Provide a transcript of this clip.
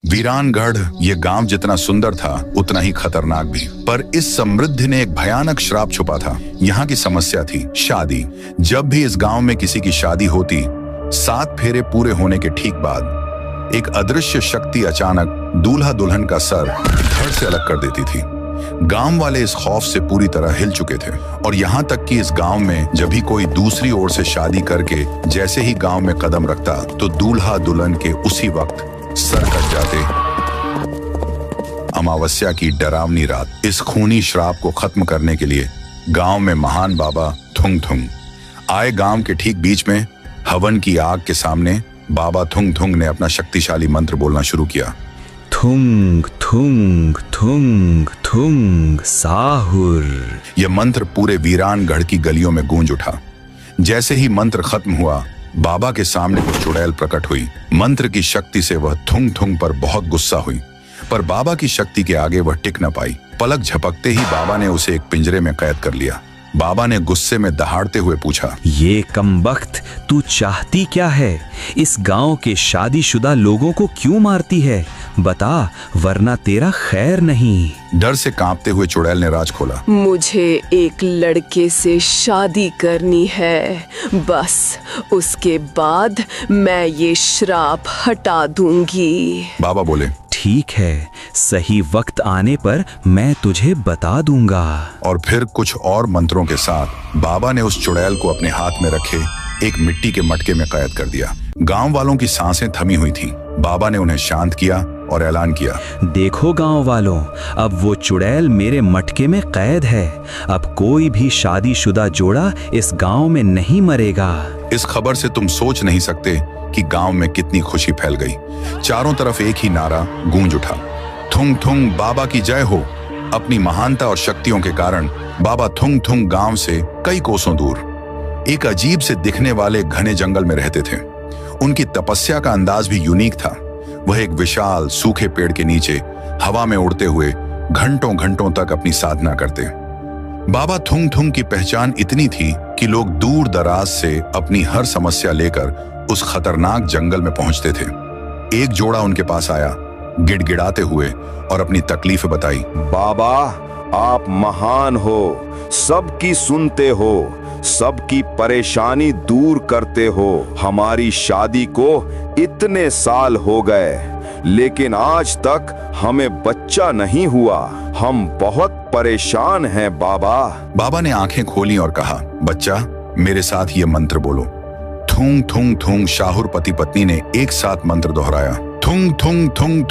वीरानगढ़ ये गांव जितना सुंदर था उतना ही खतरनाक भी। पर इस समृद्धि ने एक भयानक श्राप छुपा था। यहाँ की समस्या थी शादी। जब भी इस गांव में किसी की शादी होती, 7 फेरे पूरे होने के ठीक बाद एक अदृश्य शक्ति अचानक दूल्हा दुल्हन का सर धड़ से अलग कर देती थी। गांव वाले इस खौफ से पूरी तरह हिल चुके थे और यहाँ तक कि इस गांव में जब भी कोई दूसरी ओर से शादी करके जैसे ही गांव में कदम रखता तो दूल्हा दुल्हन के उसी वक्त सर कट जाते। अमावस्या की डरावनी रात। इस खूनी श्राप को खत्म करने के लिए गांव में महान बाबा थुंग थुंग आए। गांव के ठीक बीच में हवन की आग के सामने बाबा थुंग थुंग ने अपना शक्तिशाली मंत्र बोलना शुरू किया। थुंग थुंग थुंग थुंग साहुर। यह मंत्र पूरे वीरानगढ़ की गलियों में गूंज उठा। जैसे ही मंत्र खत्म हुआ, बाबा के सामने वो चुड़ैल प्रकट हुई। मंत्र की शक्ति से वह थुंग थुंग पर बहुत गुस्सा हुई, पर बाबा की शक्ति के आगे वह टिक न पाई। पलक झपकते ही बाबा ने उसे एक पिंजरे में कैद कर लिया। बाबा ने गुस्से में दहाड़ते हुए पूछा, ये कमबख्त, तू चाहती क्या है? इस गांव के शादीशुदा लोगों को क्यों मारती है? बता, वरना तेरा खैर नहीं। डर से कांपते हुए चुड़ैल ने राज खोला। मुझे एक लड़के से शादी करनी है, बस उसके बाद मैं ये श्राप हटा दूंगी। बाबा बोले, ठीक है, सही वक्त आने पर मैं तुझे बता दूंगा। और फिर कुछ और मंत्रों के साथ बाबा ने उस चुड़ैल को अपने हाथ में रखे एक मिट्टी के मटके में कैद कर दिया। गांव वालों की सांसें थमी हुई थीं। बाबा ने उन्हें शांत किया और ऐलान किया, देखो गांव वालों, अब वो चुड़ैल मेरे मटके में कैद है। अब कोई भी शादीशुदा जोड़ा इस गांव में नहीं मरेगा। इस खबर से तुम सोच नहीं सकते कि गांव में कितनी खुशी फैल गई। चारों तरफ एक ही नारा गूंज उठा, थुंग थुंग बाबा की जय हो। अपनी महानता और शक्तियों के कारण बाबा थुंग थुंग गांव से कई कोसों दूर एक अजीब से दिखने वाले घने जंगल में रहते थे। उनकी तपस्या का अंदाज भी यूनिक था। वह एक विशाल सूखे पेड़ के नीचे हवा में उड़ते हुए घंटों घंटों तक अपनी साधना करते। बाबा थुंग थुंग की पहचान इतनी थी कि लोग दूर दराज से अपनी हर समस्या लेकर उस खतरनाक जंगल में पहुंचते थे। एक जोड़ा उनके पास आया, गिड़गिड़ाते हुए, और अपनी तकलीफ बताई। बाबा, आप महान हो, सबकी सुनते हो, सबकी परेशानी दूर करते हो। हमारी शादी को इतने साल हो गए, लेकिन आज तक हमें बच्चा नहीं हुआ। हम बहुत परेशान हैं बाबा। बाबा ने आंखें खोली और कहा, बच्चा, मेरे साथ ये मंत्र बोलो। थुंग थुंग थुंग। शाहुर पति पत्नी ने एक साथ मंत्र दोहराया, थुंग थुंग थुंग